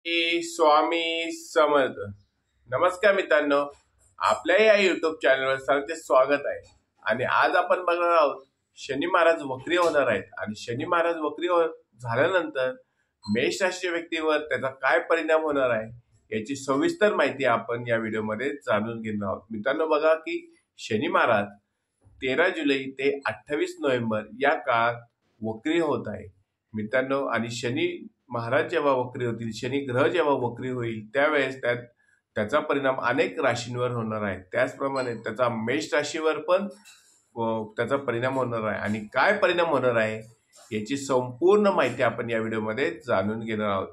स्वामी समर्थ. नमस्कार मित्रांनो, आपल्या या युट्यूब चॅनलवर सर्वांचे स्वागत आहे. आणि आज आपण बघणार आहोत शनी महाराज वक्री होणार आहेत आणि शनी महाराज वक्री झाल्यानंतर मेष राशीच्या व्यक्तीवर त्याचा काय परिणाम होणार आहे याची सविस्तर माहिती आपण या व्हिडिओमध्ये जाणून घेणार आहोत. मित्रांनो बघा की शनी महाराज 13 जुलै ते 28 नोव्हेंबर या काळात वक्री होत आहे मित्रांनो. आणि शनी महाराज जेव्हा वक्री होतील, शनी ग्रह जेव्हा वक्री होईल त्यावेळेस त्याचा परिणाम अनेक राशींवर होणार आहे. त्याचप्रमाणे त्याचा मेष राशीवर पण त्याचा परिणाम होणार आहे. आणि काय परिणाम होणार आहे याची संपूर्ण माहिती आपण या व्हिडिओमध्ये जाणून घेणार आहोत.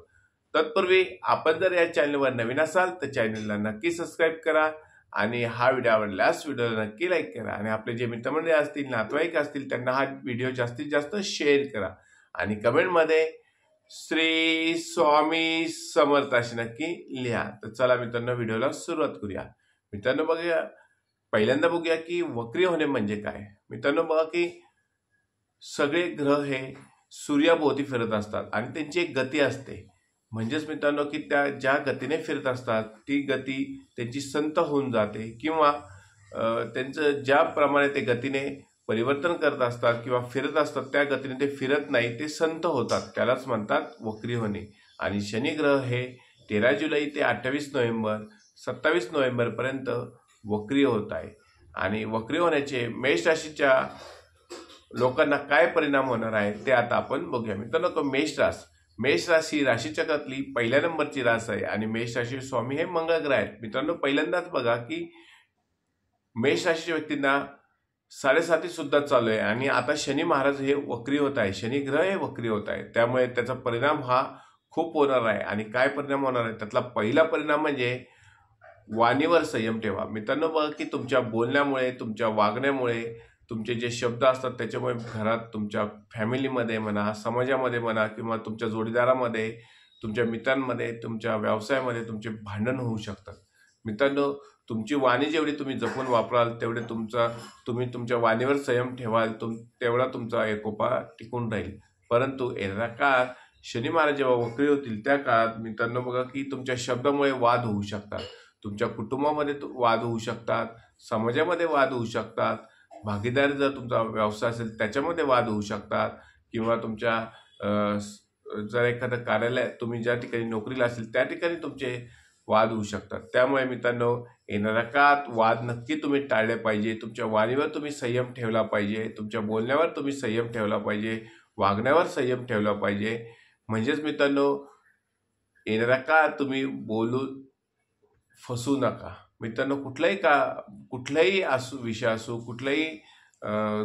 तत्पूर्वी आपण जर या चॅनलवर नवीन असाल तर चॅनलला नक्की सबस्क्राईब करा आणि हा व्हिडिओ आवडल्यास व्हिडिओला नक्की लाईक करा आणि आपले जे मित्रमंडळी असतील, नातेवाईक असतील त्यांना हा व्हिडिओ जास्तीत जास्त शेअर करा आणि कमेंटमध्ये श्री स्वामी समर्थ अशी नक्की लिहा. तर चला मित्रांनो व्हिडिओला सुरुवात करूया. मित्रांनो बघूया, पहिल्यांदा बघूया की वक्री होणे म्हणजे काय. मित्रांनो बघा की सगळे ग्रह हे सूर्याभोवती फिरत असतात आणि त्यांची एक गती असते. म्हणजेच मित्रांनो की त्या ज्या गतीने फिरत असतात ती गती त्यांची संत होऊन जाते किंवा त्यांचं ज्याप्रमाणे ते गतीने परिवर्तन करत असतात किंवा फिरत असतात त्या गतीने ते फिरत नाही, ते संत होतात, त्यालाच म्हणतात वक्री होणे. आणि शनी ग्रह हे 13 जुलै ते 28 नोव्हेंबर 27 नोव्हेंबर पर्यंत वक्री होत आहे. आणि वक्री होण्याचे मेष राशीच्या लोकांना काय परिणाम होणार आहे ते आता आपण बघूया. मित्रांनो मेष राशी राशीचक्रातली पहिल्या नंबरची रास आहे आणि मेष राशी स्वामी हे मंगळ ग्रह आहेत. मित्रांनो पहिल्यांदाच बघा की मेष राशीच्या व्यक्तींना 7.5 सुद्धा चालू आहे आणि आता शनी महाराज हे वक्री होत आहे, शनी ग्रह हे वक्री होत आहे. त्यामुळे त्याचा परिणाम हा खूप होणार आहे. आणि काय परिणाम होणार आहे त्यातला पहिला परिणाम म्हणजे वाणीवर संयम ठेवा. मित्रांनो बघा की तुमच्या बोलण्यामुळे, तुमच्या वागण्यामुळे, तुमचे जे शब्द असतात त्याच्यामुळे घरात, तुमच्या फॅमिलीमध्ये म्हणा, समाजामध्ये म्हणा किंवा तुमच्या जोडीदारामध्ये, तुमच्या मित्रांमध्ये, तुमच्या व्यवसायामध्ये तुमचे भांडण होऊ शकतात. मित्रांनो तुमची वाणी जेवढी तुम्ही जपून वापराल तेवढे तुम्ही तुमच्या वाणीवर संयम ठेवाल तेवढा तुमचा एकोपा टिकून राहील. परंतु येणाऱ्या काळात शनी महाराज जेव्हा वक्री होतील त्या काळात मित्रांनो बघा की तुमच्या शब्दामुळे वाद होऊ शकतात, तुमच्या कुटुंबामध्ये वाद होऊ शकतात, समाजामध्ये वाद होऊ शकतात, भागीदारी जर तुमचा व्यवसाय असेल त्याच्यामध्ये वाद होऊ शकतात किंवा तुमच्या जर एखादं कार्यालय तुम्ही ज्या ठिकाणी नोकरीला असेल त्या ठिकाणी तुमचे वाद होऊ शकतात. त्यामुळे मित्रांनो येणाऱ्या काळात वाद नक्की तुम्ही टाळले पाहिजे. तुमच्या वाणीवर तुम्ही संयम ठेवला पाहिजे, तुमच्या बोलण्यावर तुम्ही संयम ठेवला पाहिजे, वागण्यावर संयम ठेवला पाहिजे. म्हणजेच मित्रांनो येणाऱ्या काळात तुम्ही बोलून फसू नका. मित्रांनो कुठलाही विषय असो, कुठलाही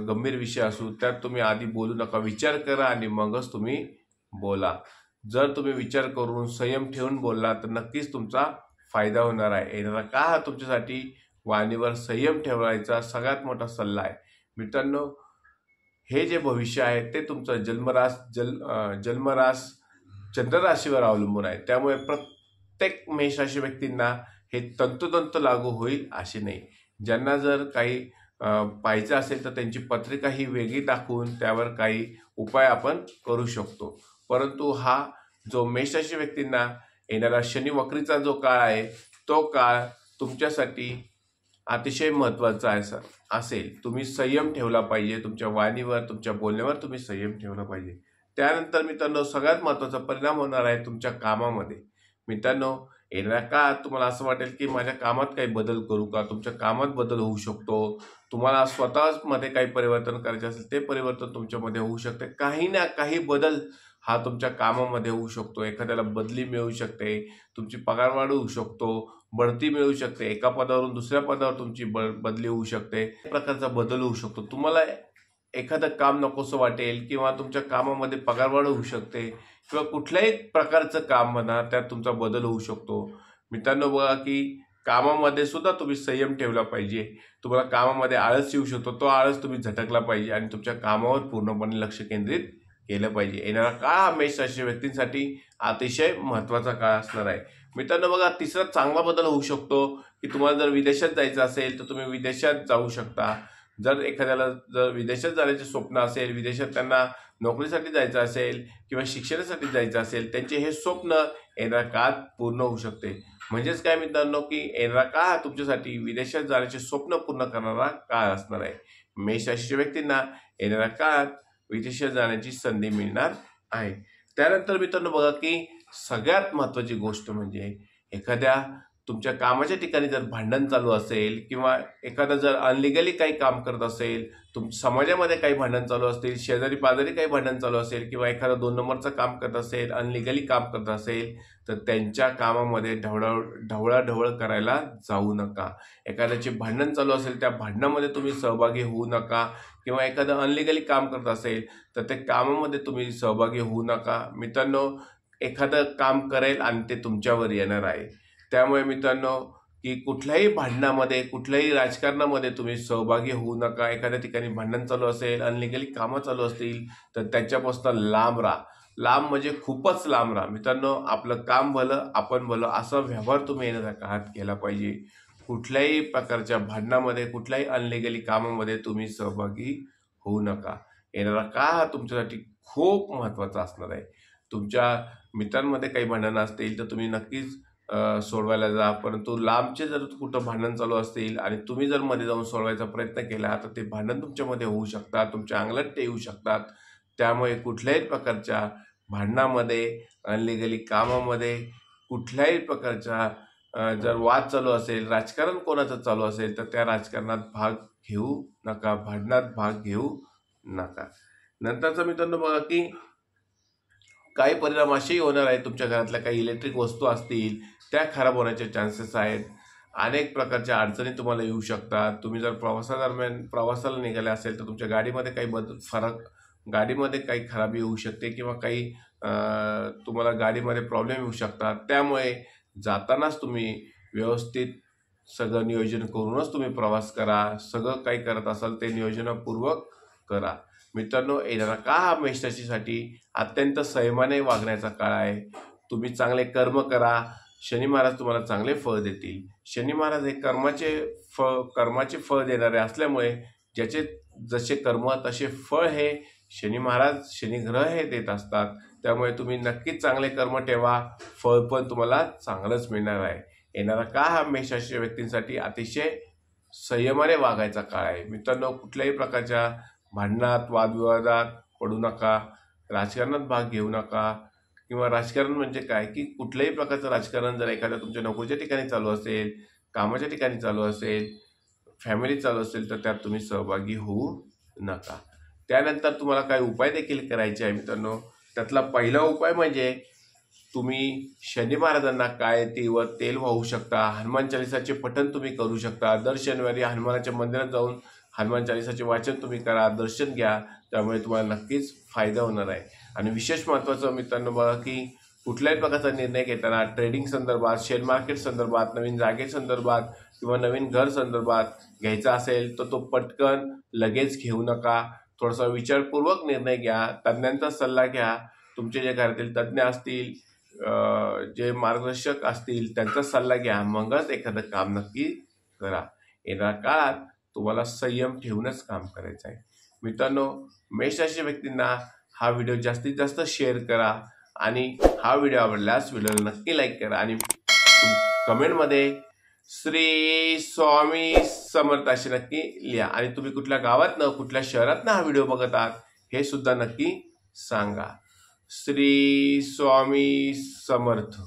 गंभीर विषय असो त्यात तुम्ही आधी बोलू नका, विचार करा आणि मगच तुम्ही बोला. जर तुम्ही विचार करून संयम ठेवून बोलला तर नक्कीच तुमचा फायदा होणार आहे. येणारा का हा तुमच्यासाठी वाणीवर संयम ठेवायचा सगळ्यात मोठा सल्ला आहे. मित्रांनो हे जे भविष्य आहे ते तुमचं जन्मरास चंद्रराशीवर अवलंबून आहे. त्यामुळे प्रत्येक मेष राशी व्यक्तींना हे तंतोतंत लागू होईल असे नाही. ज्यांना जर काही पाहायचं असेल तर त्यांची पत्रिका ही वेगळी दाखवून त्यावर काही उपाय आपण करू शकतो. परंतु हा जो मेष राशी व्यक्तींना येणारा शनी वक्रीचा जो काळ आहे तो काळ तुमच्यासाठी अतिशय महत्त्वाचा असेल. तुम्ही संयम ठेवला पाहिजे, तुमच्या वाणीवर, तुमच्या बोलण्यावर तुम्ही संयम ठेवला पाहिजे. त्यानंतर मित्रांनो सगळ्यात महत्त्वाचा परिणाम होणार आहे तुमच्या कामामध्ये. मित्रांनो येणाऱ्या काळात तुम्हाला असं वाटेल की माझ्या कामात काही बदल करू का, तुमच्या कामात बदल होऊ शकतो. तुम्हाला स्वतःमध्ये काही परिवर्तन करायचे असेल ते परिवर्तन तुमच्यामध्ये होऊ शकते. काही ना काही बदल हा तुमच्या कामामध्ये होऊ शकतो. एखाद्याला बदली मिळू शकते, तुमची पगारवाढ होऊ शकतो, बढती मिळू शकते, एका पदावरून दुसऱ्या पदावर तुमची बदली होऊ शकते, प्रकारचा बदल होऊ शकतो. तुम्हाला एखादं काम नकोसं वाटेल किंवा तुमच्या कामामध्ये पगारवाढ होऊ शकते किंवा कुठल्याही प्रकारचं काम म्हणा त्यात तुमचा बदल होऊ शकतो. मित्रांनो बघा की कामामध्ये सुद्धा तुम्ही संयम ठेवला पाहिजे. तुम्हाला कामामध्ये आळस येऊ शकतो, तो आळस तुम्ही झटकला पाहिजे आणि तुमच्या कामावर पूर्णपणे लक्ष केंद्रित केलं पाहिजे. येणारा काळ हा मेष राशी व्यक्तींसाठी अतिशय महत्त्वाचा काळ असणार आहे. मित्रांनो बघा तिसरा चांगला बदल होऊ शकतो की तुम्हाला जर विदेशात जायचं असेल तर तुम्ही विदेशात जाऊ शकता. जर एखाद्याला विदेशात जाण्याचे स्वप्न असेल, विदेशात त्यांना नोकरीसाठी जायचं असेल किंवा शिक्षणासाठी जायचं असेल, त्यांचे हे स्वप्न येणाऱ्या काळात पूर्ण होऊ शकते. म्हणजेच काय मित्रांनो, की येणारा काळ हा तुमच्यासाठी विदेशात जाण्याचे स्वप्न पूर्ण करणारा काळ असणार आहे. मेष राशीच्या व्यक्तींना येणाऱ्या काळात विदेशात जाण्याची संधी मिळणार आहे. त्यानंतर मित्रांनो बघा, की सगळ्यात महत्त्वाची गोष्ट म्हणजे एखाद्या तुमच्या कामाच्या ठिकाणी जर भांडण चालू असेल किंवा एखादा जर अनलिगली काही काम करत असेल, समाजामध्ये काही भांडण चालू असतील, शेजारी पाजारी काही भांडण चालू असेल किंवा एखादा 2 नंबरचं काम करत असेल, अनलिगली काम करत असेल, तर त्यांच्या कामामध्ये ढवळाढवळ करायला जाऊ नका. एखाद्याचे भांडण चालू असेल, त्या भांडणामध्ये तुम्ही सहभागी होऊ नका किंवा एखादं अनलिगली काम करत असेल तर त्या कामामध्ये तुम्ही सहभागी होऊ नका. मित्रांनो, एखादं काम करेल आणि ते तुमच्यावर येणार आहे. त्यामुळे मित्रांनो, की कुठल्याही भांडणामध्ये, कुठल्याही राजकारणामध्ये तुम्ही सहभागी होऊ नका. एखाद्या ठिकाणी भांडण चालू असेल, अनलिगली कामं चालू असतील तर त्याच्यापासून लांब राहा. लांब म्हणजे खूपच लांब राहा. मित्रांनो, आपलं काम भलं आपण भलं असा व्यवहार तुम्ही येणाऱ्या काळात केला पाहिजे. कुठल्याही प्रकारच्या भांडणामध्ये, कुठल्याही अनलिगली कामामध्ये तुम्ही सहभागी होऊ नका. येणारा काळ हा तुमच्यासाठी खूप महत्त्वाचा असणार आहे. तुमच्या मित्रांमध्ये काही भांडणं असतील तर तुम्ही नक्कीच सोडवायला जा. परंतु लांबचे जर कुठं भांडण चालू असतील आणि तुम्ही जर मध्ये जाऊन सोडवायचा प्रयत्न केला तर ते भांडण तुमच्यामध्ये होऊ शकतात, तुमच्या अंगलट ते येऊ शकतात. त्यामुळे कुठल्याही प्रकारच्या भांडणामध्ये, अनलिगली कामामध्ये, कुठल्याही प्रकारच्या जर वाद चालू असेल, राजकारण कोणाचं चालू असेल तर त्या राजकारणात भाग घेऊ नका, भांडणात भाग घेऊ नका. नंतरचं मित्रांनो बघा, की काही परिणाम असेही होणार आहेत. तुमच्या घरातल्या काही इलेक्ट्रिक वस्तू असतील त्या खराब होण्याचे चान्सेस आहेत. अनेक प्रकारच्या अडचणी तुम्हाला येऊ शकतात. तुम्ही जर प्रवासादरम्यान प्रवासाला निघाले असेल तर तुमच्या गाडीमध्ये काही गाडीमध्ये काही खराबी होऊ शकते किंवा काही तुम्हाला गाडीमध्ये प्रॉब्लेम येऊ शकतात. त्यामुळे जातानाच तुम्ही व्यवस्थित सगळं नियोजन करूनच तुम्ही प्रवास करा. सगळं काही करत असाल ते नियोजनपूर्वक करा. मित्रांनो, येणारा काळ हा मेष राशीसाठी अत्यंत संयमाने वागण्याचा काळ आहे. तुम्ही चांगले कर्म करा, शनी महाराज तुम्हाला चांगले फळ देतील. शनी महाराज हे कर्माचे फळ देणारे असल्यामुळे ज्याचे जसे कर्म तसे फळ हे शनी महाराज, शनी ग्रह हे देत असतात. त्यामुळे तुम्ही नक्कीच चांगले कर्म ठेवा, फळ पण तुम्हाला चांगलंच मिळणार आहे. येणारा काळ हा मेष राशीच्या व्यक्तींसाठी अतिशय संयमाने वागायचा काळ आहे. मित्रांनो, कुठल्याही प्रकारच्या भांडणात, वादविवादात पडू नका, राजकारणात भाग घेऊ नका. किंवा राजकारण म्हणजे काय, की कुठल्याही प्रकारचं राजकारण जर एखाद्या तुमच्या नोकरीच्या ठिकाणी चालू असेल, कामाच्या ठिकाणी चालू असेल, फॅमिली चालू असेल तर त्यात तुम्ही सहभागी होऊ नका. त्यानंतर तुम्हाला काही उपाय देखील करायचे आहे मित्रांनो. त्यातला पहिला उपाय म्हणजे तुम्ही शनी महाराजांना काळे तिळवर तेल वाहू शकता. हनुमान चालिसाचे पठण तुम्ही करू शकता. दर शनिवारी हनुमानाच्या मंदिरात जाऊन हनुमान चालिसाचे वाचन तुम्ही करा, दर्शन घ्या. त्यामुळे तुम्हाला नक्कीच फायदा होणार आहे. आणि विशेष महत्त्वाचं मित्रांनो बघा, की कुठल्याही प्रकारचा निर्णय घेताना ट्रेडिंग संदर्भात, शेअर मार्केट संदर्भात, नवीन जागेसंदर्भात किंवा नवीन घर संदर्भात घ्यायचा असेल तर तो पटकन लगेच घेऊ नका. थोडासा विचारपूर्वक निर्णय घ्या, तज्ज्ञांचा सल्ला घ्या. तुमचे जे घरातील तज्ज्ञ असतील, जे मार्गदर्शक असतील त्यांचा सल्ला घ्या, मगच एखादं काम नक्की करा. येणाऱ्या काळात तुम्हाला संयम ठेवूनच काम करायचं आहे. मित्रांनो, मेष राशीच्या व्यक्तींना हा व्हिडिओ जास्तीत जास्त शेअर करा आणि हा व्हिडिओ आवडल्यास व्हिडिओला नक्की लाईक करा आणि कमेंटमध्ये श्री स्वामी समर्थ असे नक्की लिहा. आणि तुम्ही कुठल्या गावातनं, कुठल्या शहरातनं हा व्हिडिओ बघत आहात हे सुद्धा नक्की सांगा. श्री स्वामी समर्थ.